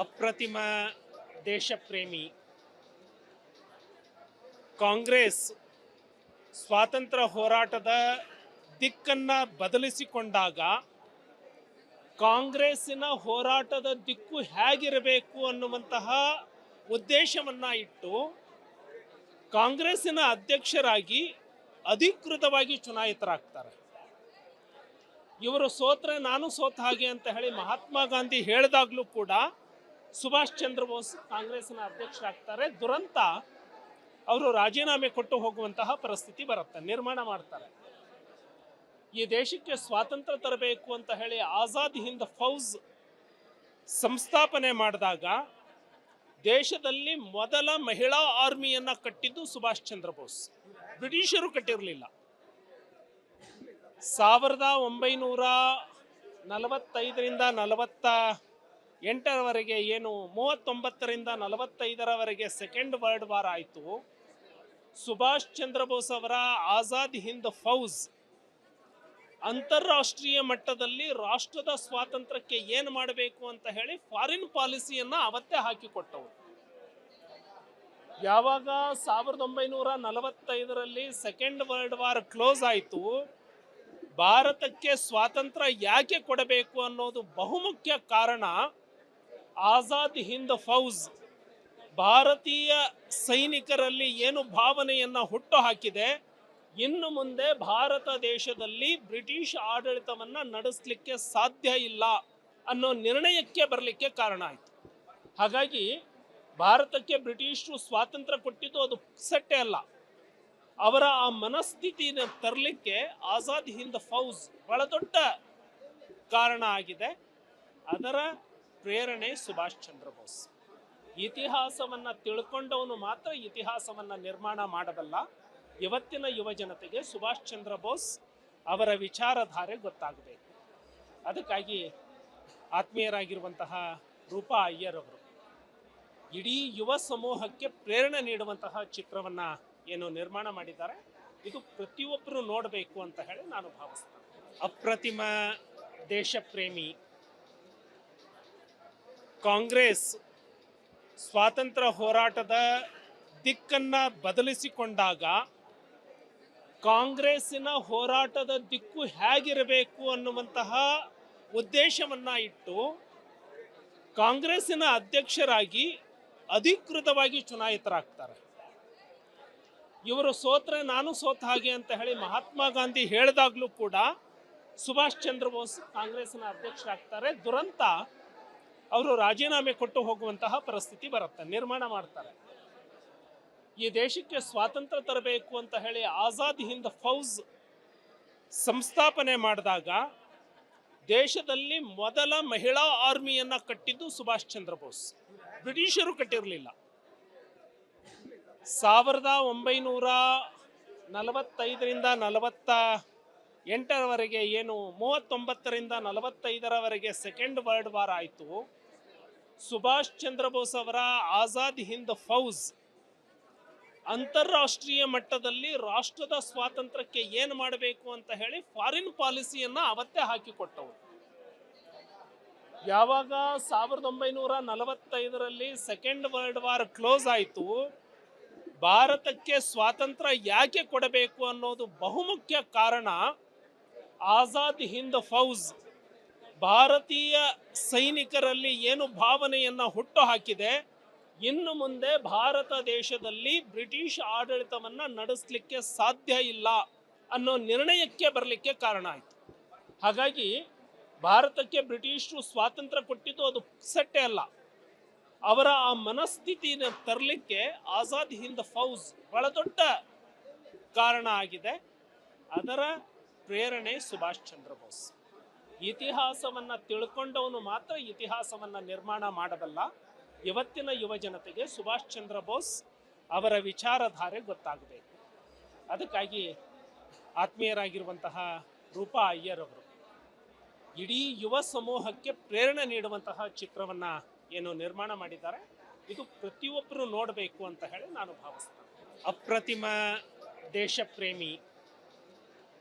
ಅಪ್ರತಿಮ ದೇಶಪ್ರೇಮಿ ಕಾಂಗ್ರೆಸ್ ಸ್ವಾತಂತ್ರ್ಯ ಹೋರಾಟದ ದಿಕ್ಕನ್ನು ಬದಲಿಸಿಕೊಂಡಾಗ ಕಾಂಗ್ರೆಸ್ಸಿನ ಹೋರಾಟದ ದಿಕ್ಕು ಹೇಗಿರಬೇಕು ಅನ್ನುವಂತಹ ಉದ್ದೇಶವನ್ನು ಇಟ್ಟು ಕಾಂಗ್ರೆಸ್ಸಿನ ಅಧ್ಯಕ್ಷರಾಗಿ ಅಧಿಕೃತವಾಗಿ ಚುನಾಯಿತರಾಗ್ತಾರೆ. ಇವರು ಸೋತ್ರೆ ನಾನು ಸೋತ ಹಾಗೆ ಅಂತ ಹೇಳಿ ಮಹಾತ್ಮ ಗಾಂಧಿ ಹೇಳಿದಾಗಲೂ ಕೂಡ ಸುಭಾಷ್ ಚಂದ್ರ ಬೋಸ್ ಕಾಂಗ್ರೆಸ್ಸಿನ ಅಧ್ಯಕ್ಷರಾಗ್ತಾರೆ. ದುರಂತ ಅವರು ರಾಜೀನಾಮೆ ಕೊಟ್ಟು ಹೋಗುವಂತಹ ಪರಿಸ್ಥಿತಿ ಬರುತ್ತೆ, ನಿರ್ಮಾಣ ಮಾಡ್ತಾರೆ. ಈ ದೇಶಕ್ಕೆ ಸ್ವಾತಂತ್ರ್ಯ ತರಬೇಕು ಅಂತ ಹೇಳಿ ಆಜಾದ್ ಹಿಂದ್ ಫೌಜ್ ಸಂಸ್ಥಾಪನೆ ಮಾಡಿದಾಗ ದೇಶದಲ್ಲಿ ಮೊದಲ ಮಹಿಳಾ ಆರ್ಮಿಯನ್ನ ಕಟ್ಟಿದ್ದು ಸುಭಾಷ್ ಚಂದ್ರ ಬೋಸ್, ಬ್ರಿಟಿಷರು ಕಟ್ಟಿರಲಿಲ್ಲ. 1945ರಿಂದ 48ರವರೆಗೆ ಏನು 39ರಿಂದ 45ರವರೆಗೆ ಸೆಕೆಂಡ್ ವರ್ಲ್ಡ್ ವಾರ್ ಆಯಿತು. ಸುಭಾಷ್ ಚಂದ್ರ ಬೋಸ್ ಅವರ ಆಜಾದ್ ಹಿಂದ್ ಫೌಜ್ ಅಂತಾರಾಷ್ಟ್ರೀಯ ಮಟ್ಟದಲ್ಲಿ ರಾಷ್ಟ್ರದ ಸ್ವಾತಂತ್ರ್ಯಕ್ಕೆ ಏನು ಮಾಡಬೇಕು ಅಂತ ಹೇಳಿ ಫಾರಿನ್ ಪಾಲಿಸಿಯನ್ನ ಅವತ್ತೇ ಹಾಕಿಕೊಟ್ಟವು. ಯಾವಾಗ 1945ರಲ್ಲಿ ಸೆಕೆಂಡ್ ವರ್ಲ್ಡ್ ವಾರ್ ಕ್ಲೋಸ್ ಆಯಿತು, ಭಾರತಕ್ಕೆ ಸ್ವಾತಂತ್ರ್ಯ ಯಾಕೆ ಕೊಡಬೇಕು ಅನ್ನೋದು ಬಹುಮುಖ್ಯ ಕಾರಣ ಆಜಾದ್ ಹಿಂದ್ ಫೌಜ್ ಭಾರತೀಯ ಸೈನಿಕರಲ್ಲಿ ಏನು ಭಾವನೆಯನ್ನ ಹುಟ್ಟು ಹಾಕಿದೆ, ಇನ್ನು ಮುಂದೆ ಭಾರತ ದೇಶದಲ್ಲಿ ಬ್ರಿಟಿಷ್ ಆಡಳಿತವನ್ನ ನಡೆಸಲಿಕ್ಕೆ ಸಾಧ್ಯ ಇಲ್ಲ ಅನ್ನೋ ನಿರ್ಣಯಕ್ಕೆ ಬರಲಿಕ್ಕೆ ಕಾರಣ ಆಯಿತು. ಹಾಗಾಗಿ ಭಾರತಕ್ಕೆ ಬ್ರಿಟಿಷರು ಸ್ವಾತಂತ್ರ್ಯ ಕೊಟ್ಟಿದ್ದು ಅದು ಪುಕ್ಸಟ್ಟೆ ಅಲ್ಲ, ಅವರ ಆ ಮನಸ್ಥಿತಿನ ತರಲಿಕ್ಕೆ ಆಜಾದ್ ಹಿಂದ್ ಫೌಜ್ ಬಹಳ ದೊಡ್ಡ ಕಾರಣ ಆಗಿದೆ. ಅದರ ಪ್ರೇರಣೆ ಸುಭಾಷ್ ಚಂದ್ರ ಬೋಸ್. ಇತಿಹಾಸವನ್ನ ತಿಳ್ಕೊಂಡವನು ಮಾತ್ರ ಇತಿಹಾಸವನ್ನ ನಿರ್ಮಾಣ ಮಾಡಬಲ್ಲ. ಇವತ್ತಿನ ಯುವ ಜನತೆಗೆ ಸುಭಾಷ್ ಚಂದ್ರ ಬೋಸ್ ಅವರ ವಿಚಾರಧಾರೆ ಗೊತ್ತಾಗಬೇಕು. ಅದಕ್ಕಾಗಿ ಆತ್ಮೀಯರಾಗಿರುವಂತಹ ರೂಪಾ ಅಯ್ಯರ್ ಅವರು ಇಡೀ ಯುವ ಸಮೂಹಕ್ಕೆ ಪ್ರೇರಣೆ ನೀಡುವಂತಹ ಚಿತ್ರವನ್ನ ಏನು ನಿರ್ಮಾಣ ಮಾಡಿದ್ದಾರೆ, ಇದು ಪ್ರತಿಯೊಬ್ಬರು ನೋಡಬೇಕು ಅಂತ ಹೇಳಿ ನಾನು ಭಾವಿಸ್ತೇನೆ. ಅಪ್ರತಿಮ ದೇಶಪ್ರೇಮಿ ಕಾಂಗ್ರೆಸ್ ಸ್ವಾತಂತ್ರ್ಯ ಹೋರಾಟದ ದಿಕ್ಕನ್ನು ಬದಲಿಸಿಕೊಂಡಾಗ ಕಾಂಗ್ರೆಸ್ಸಿನ ಹೋರಾಟದ ದಿಕ್ಕು ಹೇಗಿರಬೇಕು ಅನ್ನುವಂತಹ ಉದ್ದೇಶವನ್ನ ಇಟ್ಟು ಕಾಂಗ್ರೆಸ್ಸಿನ ಅಧ್ಯಕ್ಷರಾಗಿ ಅಧಿಕೃತವಾಗಿ ಚುನಾಯಿತರಾಗ್ತಾರೆ. ಇವರು ಸೋತ್ರೆ ನಾನು ಸೋತ ಹಾಗೆ ಅಂತ ಹೇಳಿ ಮಹಾತ್ಮ ಗಾಂಧಿ ಹೇಳಿದಾಗಲೂ ಕೂಡ ಸುಭಾಷ್ ಚಂದ್ರ ಬೋಸ್ ಕಾಂಗ್ರೆಸ್ಸಿನ ಅಧ್ಯಕ್ಷರಾಗ್ತಾರೆ. ದುರಂತ ಅವರು ರಾಜೀನಾಮೆ ಕೊಟ್ಟು ಹೋಗುವಂತಹ ಪರಿಸ್ಥಿತಿ ಬರುತ್ತೆ, ನಿರ್ಮಾಣ ಮಾಡ್ತಾರೆ. ಈ ದೇಶಕ್ಕೆ ಸ್ವಾತಂತ್ರ್ಯ ತರಬೇಕು ಅಂತ ಹೇಳಿ ಆಜಾದ್ ಹಿಂದ್ ಫೌಜ್ ಸಂಸ್ಥಾಪನೆ ಮಾಡಿದಾಗ ದೇಶದಲ್ಲಿ ಮೊದಲ ಮಹಿಳಾ ಆರ್ಮಿಯನ್ನ ಕಟ್ಟಿದ್ದು ಸುಭಾಷ್ ಚಂದ್ರ ಬೋಸ್, ಬ್ರಿಟಿಷರು ಕಟ್ಟಿರಲಿಲ್ಲ. 1945ರಿಂದ 48ರವರೆಗೆ ಏನು 39ರಿಂದ 45ರವರೆಗೆ ಸೆಕೆಂಡ್ ವರ್ಲ್ಡ್ ವಾರ್ ಆಯಿತು. ಸುಭಾಷ್ ಚಂದ್ರ ಬೋಸ್ ಅವರ ಆಜಾದ್ ಹಿಂದ್ ಫೌಜ್ ಅಂತಾರಾಷ್ಟ್ರೀಯ ಮಟ್ಟದಲ್ಲಿ ರಾಷ್ಟ್ರದ ಸ್ವಾತಂತ್ರ್ಯಕ್ಕೆ ಏನು ಮಾಡಬೇಕು ಅಂತ ಹೇಳಿ ಫಾರಿನ್ ಪಾಲಿಸಿಯನ್ನ ಅವತ್ತೇ ಹಾಕಿಕೊಟ್ಟವು. ಯಾವಾಗ 1945ರಲ್ಲಿ ಸೆಕೆಂಡ್ ವರ್ಲ್ಡ್ ವಾರ್ ಕ್ಲೋಸ್ ಆಯಿತು, ಭಾರತಕ್ಕೆ ಸ್ವಾತಂತ್ರ್ಯ ಯಾಕೆ ಕೊಡಬೇಕು ಅನ್ನೋದು ಬಹುಮುಖ್ಯ ಕಾರಣ ಆಜಾದ್ ಹಿಂದ್ ಫೌಜ್ ಭಾರತೀಯ ಸೈನಿಕರಲ್ಲಿ ಏನು ಭಾವನೆಯನ್ನ ಹುಟ್ಟು ಹಾಕಿದೆ, ಇನ್ನು ಮುಂದೆ ಭಾರತ ದೇಶದಲ್ಲಿ ಬ್ರಿಟಿಷ್ ಆಡಳಿತವನ್ನ ನಡೆಸಲಿಕ್ಕೆ ಸಾಧ್ಯ ಇಲ್ಲ ಅನ್ನೋ ನಿರ್ಣಯಕ್ಕೆ ಬರಲಿಕ್ಕೆ ಕಾರಣ ಆಯಿತು. ಹಾಗಾಗಿ ಭಾರತಕ್ಕೆ ಬ್ರಿಟಿಷರು ಸ್ವಾತಂತ್ರ್ಯ ಕೊಟ್ಟಿದ್ದು ಅದು ಪುಕ್ಸಟ್ಟೆ ಅಲ್ಲ, ಅವರ ಆ ಮನಸ್ಥಿತಿನ ತರಲಿಕ್ಕೆ ಆಜಾದ್ ಹಿಂದ್ ಫೌಜ್ ಬಹಳ ದೊಡ್ಡ ಕಾರಣ ಆಗಿದೆ. ಅದರ ಪ್ರೇರಣೆ ಸುಭಾಷ್ ಚಂದ್ರ ಬೋಸ್. ಇತಿಹಾಸವನ್ನ ತಿಳ್ಕೊಂಡವನು ಮಾತ್ರ ಇತಿಹಾಸವನ್ನ ನಿರ್ಮಾಣ ಮಾಡಬಲ್ಲ. ಇವತ್ತಿನ ಯುವ ಜನತೆಗೆ ಸುಭಾಷ್ ಚಂದ್ರ ಬೋಸ್ ಅವರ ವಿಚಾರಧಾರೆ ಗೊತ್ತಾಗಬೇಕು. ಅದಕ್ಕಾಗಿ ಆತ್ಮೀಯರಾಗಿರುವಂತಹ ರೂಪಾ ಅಯ್ಯರ್ ಅವರು ಇಡೀ ಯುವ ಸಮೂಹಕ್ಕೆ ಪ್ರೇರಣೆ ನೀಡುವಂತಹ ಚಿತ್ರವನ್ನ ಏನು ನಿರ್ಮಾಣ ಮಾಡಿದ್ದಾರೆ, ಇದು ಪ್ರತಿಯೊಬ್ಬರು ನೋಡಬೇಕು ಅಂತ ಹೇಳಿ ನಾನು ಭಾವಿಸ್ತೇನೆ. ಅಪ್ರತಿಮ ದೇಶಪ್ರೇಮಿ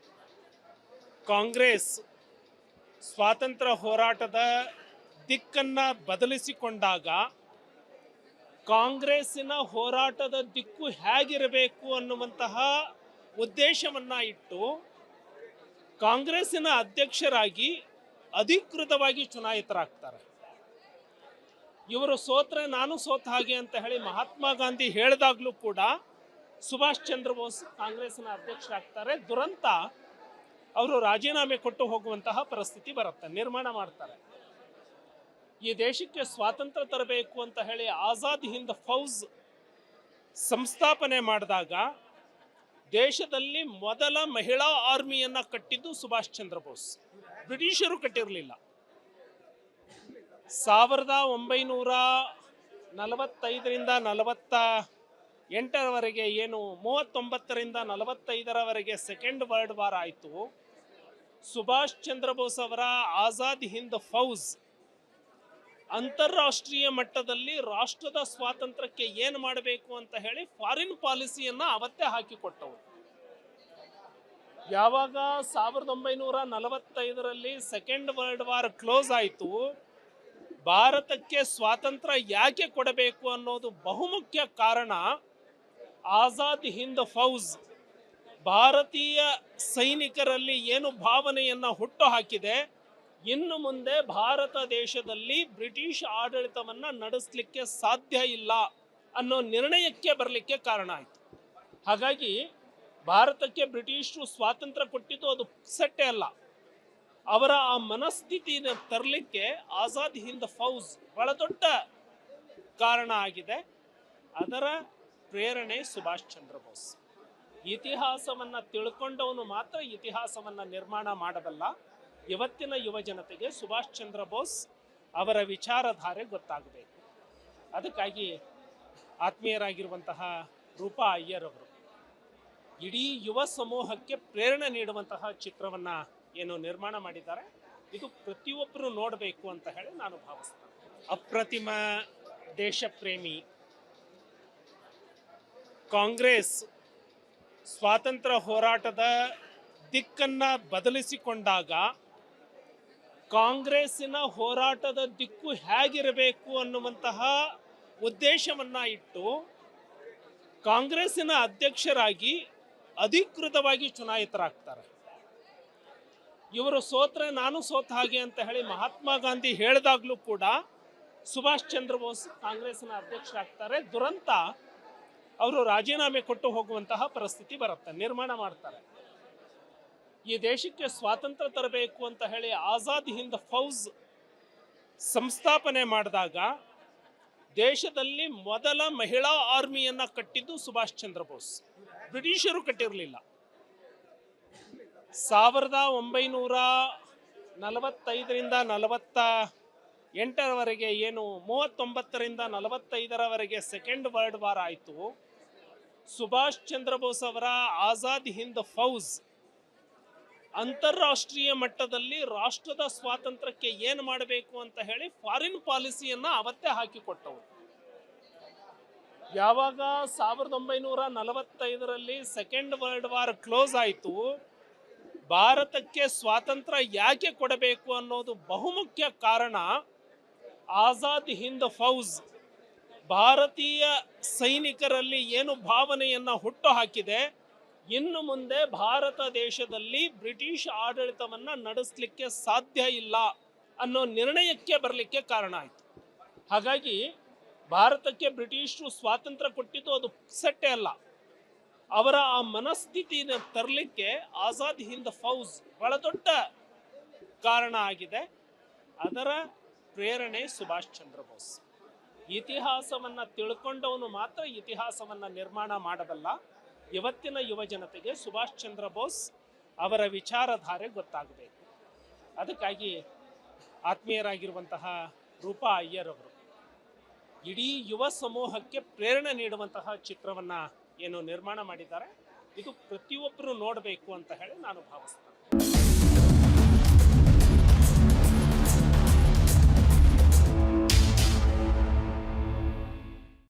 ಕಾಂಗ್ರೆಸ್ ಸ್ವಾತಂತ್ರ್ಯ ಹೋರಾಟದ ದಿಕ್ಕನ್ನ ಬದಲಿಸಿಕೊಂಡಾಗ ಕಾಂಗ್ರೆಸ್ಸಿನ ಹೋರಾಟದ ದಿಕ್ಕು ಹೇಗಿರಬೇಕು ಅನ್ನುವಂತಹ ಉದ್ದೇಶವನ್ನ ಇಟ್ಟು ಕಾಂಗ್ರೆಸ್ಸಿನ ಅಧ್ಯಕ್ಷರಾಗಿ ಅಧಿಕೃತವಾಗಿ ಚುನಾಯಿತರಾಗ್ತಾರೆ. ಇವರು ಸೋತ್ರೆ ನಾನು ಸೋತ ಹಾಗೆ ಅಂತ ಹೇಳಿ ಮಹಾತ್ಮ ಗಾಂಧಿ ಹೇಳಿದಾಗಲೂ ಕೂಡ ಸುಭಾಷ್ ಚಂದ್ರ ಬೋಸ್ ಕಾಂಗ್ರೆಸ್ಸಿನ ಅಧ್ಯಕ್ಷರಾಗ್ತಾರೆ. ದುರಂತ ಅವರು ರಾಜೀನಾಮೆ ಕೊಟ್ಟು ಹೋಗುವಂತಹ ಪರಿಸ್ಥಿತಿ ಬರುತ್ತೆ, ನಿರ್ಮಾಣ ಮಾಡ್ತಾರೆ. ಈ ದೇಶಕ್ಕೆ ಸ್ವಾತಂತ್ರ್ಯ ತರಬೇಕು ಅಂತ ಹೇಳಿ ಆಜಾದ್ ಹಿಂದ್ ಫೌಜ್ ಸಂಸ್ಥಾಪನೆ ಮಾಡಿದಾಗ ದೇಶದಲ್ಲಿ ಮೊದಲ ಮಹಿಳಾ ಆರ್ಮಿಯನ್ನ ಕಟ್ಟಿದ್ದು ಸುಭಾಷ್ ಚಂದ್ರ ಬೋಸ್, ಬ್ರಿಟಿಷರು ಕಟ್ಟಿರಲಿಲ್ಲ. 1945ರಿಂದ 48ರವರೆಗೆ ಏನು 39ರಿಂದ 45ರವರೆಗೆ ಸೆಕೆಂಡ್ ವರ್ಲ್ಡ್ ವಾರ್ ಆಯಿತು. ಸುಭಾಷ್ ಚಂದ್ರ ಬೋಸ್ ಅವರ ಆಜಾದ್ ಹಿಂದ್ ಫೌಜ್ ಅಂತಾರಾಷ್ಟ್ರೀಯ ಮಟ್ಟದಲ್ಲಿ ರಾಷ್ಟ್ರದ ಸ್ವಾತಂತ್ರ್ಯಕ್ಕೆ ಏನು ಮಾಡಬೇಕು ಅಂತ ಹೇಳಿ ಫಾರಿನ್ ಪಾಲಿಸಿಯನ್ನ ಅವತ್ತೇ ಹಾಕಿಕೊಟ್ಟವು. ಯಾವಾಗ 1945ರಲ್ಲಿ ಸೆಕೆಂಡ್ ವರ್ಲ್ಡ್ ವಾರ್ ಕ್ಲೋಸ್ ಆಯಿತು, ಭಾರತಕ್ಕೆ ಸ್ವಾತಂತ್ರ್ಯ ಯಾಕೆ ಕೊಡಬೇಕು ಅನ್ನೋದು ಬಹುಮುಖ್ಯ ಕಾರಣ ಆಜಾದ್ ಹಿಂದ್ ಫೌಜ್ ಭಾರತೀಯ ಸೈನಿಕರಲ್ಲಿ ಏನು ಭಾವನೆಯನ್ನ ಹುಟ್ಟು ಹಾಕಿದೆ, ಇನ್ನು ಮುಂದೆ ಭಾರತ ದೇಶದಲ್ಲಿ ಬ್ರಿಟಿಷ್ ಆಡಳಿತವನ್ನ ನಡೆಸಲಿಕ್ಕೆ ಸಾಧ್ಯ ಇಲ್ಲ ಅನ್ನೋ ನಿರ್ಣಯಕ್ಕೆ ಬರಲಿಕ್ಕೆ ಕಾರಣ ಆಯಿತು. ಹಾಗಾಗಿ ಭಾರತಕ್ಕೆ ಬ್ರಿಟಿಷರು ಸ್ವಾತಂತ್ರ್ಯ ಕೊಟ್ಟಿದ್ದು ಅದು ಸೆಟ್ಟೆ ಅಲ್ಲ, ಅವರ ಆ ಮನಸ್ಥಿತಿನ ತರಲಿಕ್ಕೆ ಆಜಾದ್ ಹಿಂದ್ ಫೌಜ್ ಬಹಳ ದೊಡ್ಡ ಕಾರಣ ಆಗಿದೆ. ಅದರ ಪ್ರೇರಣೆ ಸುಭಾಷ್ ಚಂದ್ರ ಬೋಸ್. ಇತಿಹಾಸವನ್ನ ತಿಳ್ಕೊಂಡವನು ಮಾತ್ರ ಇತಿಹಾಸವನ್ನ ನಿರ್ಮಾಣ ಮಾಡಬಲ್ಲ. ಇವತ್ತಿನ ಯುವ ಜನತೆಗೆ ಸುಭಾಷ್ ಚಂದ್ರ ಬೋಸ್ ಅವರ ವಿಚಾರಧಾರೆ ಗೊತ್ತಾಗಬೇಕು. ಅದಕ್ಕಾಗಿ ಆತ್ಮೀಯರಾಗಿರುವಂತಹ ರೂಪಾ ಅಯ್ಯರ್ ಅವರು ಇಡೀ ಯುವ ಸಮೂಹಕ್ಕೆ ಪ್ರೇರಣೆ ನೀಡುವಂತಹ ಚಿತ್ರವನ್ನ ಏನು ನಿರ್ಮಾಣ ಮಾಡಿದ್ದಾರೆ, ಇದು ಪ್ರತಿಯೊಬ್ಬರು ನೋಡಬೇಕು ಅಂತ ಹೇಳಿ ನಾನು ಭಾವಿಸ್ತೇನೆ. ಅಪ್ರತಿಮ ದೇಶ ಪ್ರೇಮಿ ಕಾಂಗ್ರೆಸ್ ಸ್ವಾತಂತ್ರ್ಯ ಹೋರಾಟದ ದಿಕ್ಕನ್ನ ಬದಲಿಸಿಕೊಂಡಾಗ ಕಾಂಗ್ರೆಸ್ಸಿನ ಹೋರಾಟದ ದಿಕ್ಕು ಹೇಗಿರಬೇಕು ಅನ್ನುವಂತಹ ಉದ್ದೇಶವನ್ನ ಇಟ್ಟು ಕಾಂಗ್ರೆಸ್ಸಿನ ಅಧ್ಯಕ್ಷರಾಗಿ ಅಧಿಕೃತವಾಗಿ ಚುನಾಯಿತರಾಗ್ತಾರೆ. ಇವರು ಸೋತ್ರೆ ನಾನು ಸೋತ ಹಾಗೆ ಅಂತ ಹೇಳಿ ಮಹಾತ್ಮ ಗಾಂಧಿ ಹೇಳಿದಾಗಲೂ ಕೂಡ ಸುಭಾಷ್ ಚಂದ್ರ ಬೋಸ್ ಕಾಂಗ್ರೆಸ್ಸಿನ ಅಧ್ಯಕ್ಷರಾಗ್ತಾರೆ. ದುರಂತ ಅವರು ರಾಜೀನಾಮೆ ಕೊಟ್ಟು ಹೋಗುವಂತಹ ಪರಿಸ್ಥಿತಿ ಬರುತ್ತೆ, ನಿರ್ಮಾಣ ಮಾಡ್ತಾರೆ. ಈ ದೇಶಕ್ಕೆ ಸ್ವಾತಂತ್ರ್ಯ ತರಬೇಕು ಅಂತ ಹೇಳಿ ಆಜಾದ್ ಹಿಂದ್ ಫೌಜ್ ಸಂಸ್ಥಾಪನೆ ಮಾಡಿದಾಗ ದೇಶದಲ್ಲಿ ಮೊದಲ ಮಹಿಳಾ ಆರ್ಮಿಯನ್ನ ಕಟ್ಟಿದ್ದು ಸುಭಾಷ್ ಚಂದ್ರ ಬೋಸ್, ಬ್ರಿಟಿಷರು ಕಟ್ಟಿರಲಿಲ್ಲ. 1945ರಿಂದ 48ರವರೆಗೆ ಏನು 39ರಿಂದ 45ರವರೆಗೆ ಸೆಕೆಂಡ್ ವರ್ಲ್ಡ್ ವಾರ್ ಆಯಿತು. ಸುಭಾಷ್ ಚಂದ್ರ ಬೋಸ್ ಅವರ ಆಜಾದ್ ಹಿಂದ್ ಫೌಜ್ ಅಂತಾರಾಷ್ಟ್ರೀಯ ಮಟ್ಟದಲ್ಲಿ ರಾಷ್ಟ್ರದ ಸ್ವಾತಂತ್ರ್ಯಕ್ಕೆ ಏನು ಮಾಡಬೇಕು ಅಂತ ಹೇಳಿ ಫಾರಿನ್ ಪಾಲಿಸಿಯನ್ನ ಅವತ್ತೇ ಹಾಕಿಕೊಟ್ಟವು. ಯಾವಾಗ 1945ರಲ್ಲಿ ಸೆಕೆಂಡ್ ವರ್ಲ್ಡ್ ವಾರ್ ಕ್ಲೋಸ್ ಆಯಿತು, ಭಾರತಕ್ಕೆ ಸ್ವಾತಂತ್ರ್ಯ ಯಾಕೆ ಕೊಡಬೇಕು ಅನ್ನೋದು ಬಹುಮುಖ್ಯ ಕಾರಣ ಆಜಾದ್ ಹಿಂದ್ ಫೌಜ್ ಭಾರತೀಯ ಸೈನಿಕರಲ್ಲಿ ಏನು ಭಾವನೆಯನ್ನ ಹುಟ್ಟು ಹಾಕಿದೆ, ಇನ್ನು ಮುಂದೆ ಭಾರತ ದೇಶದಲ್ಲಿ ಬ್ರಿಟಿಷ್ ಆಡಳಿತವನ್ನ ನಡೆಸಲಿಕ್ಕೆ ಸಾಧ್ಯ ಇಲ್ಲ ಅನ್ನೋ ನಿರ್ಣಯಕ್ಕೆ ಬರಲಿಕ್ಕೆ ಕಾರಣ ಆಯಿತು. ಹಾಗಾಗಿ ಭಾರತಕ್ಕೆ ಬ್ರಿಟಿಷರು ಸ್ವಾತಂತ್ರ್ಯ ಕೊಟ್ಟಿದ್ದು ಅದು ಸೆಟ್ಟೆ ಅಲ್ಲ, ಅವರ ಆ ಮನಸ್ಥಿತಿನ ತರಲಿಕ್ಕೆ ಆಜಾದ್ ಹಿಂದ್ ಫೌಜ್ ಬಹಳ ದೊಡ್ಡ ಕಾರಣ ಆಗಿದೆ. ಅದರ ಪ್ರೇರಣೆ ಸುಭಾಷ್ ಚಂದ್ರ ಬೋಸ್. ಇತಿಹಾಸವನ್ನ ತಿಳ್ಕೊಂಡವನು ಮಾತ್ರ ಇತಿಹಾಸವನ್ನ ನಿರ್ಮಾಣ ಮಾಡಬಲ್ಲ. ಇವತ್ತಿನ ಯುವ ಜನತೆಗೆ ಸುಭಾಷ್ ಚಂದ್ರ ಬೋಸ್ ಅವರ ವಿಚಾರಧಾರೆ ಗೊತ್ತಾಗಬೇಕು. ಅದಕ್ಕಾಗಿ ಆತ್ಮೀಯರಾಗಿರುವಂತಹ ರೂಪಾ ಅಯ್ಯರ್ ಅವರು ಇಡೀ ಯುವ ಸಮೂಹಕ್ಕೆ ಪ್ರೇರಣೆ ನೀಡುವಂತಹ ಚಿತ್ರವನ್ನ ಏನು ನಿರ್ಮಾಣ ಮಾಡಿದ್ದಾರೆ, ಇದು ಪ್ರತಿಯೊಬ್ಬರು ನೋಡಬೇಕು ಅಂತ ಹೇಳಿ ನಾನು ಭಾವಿಸ್ತೇನೆ.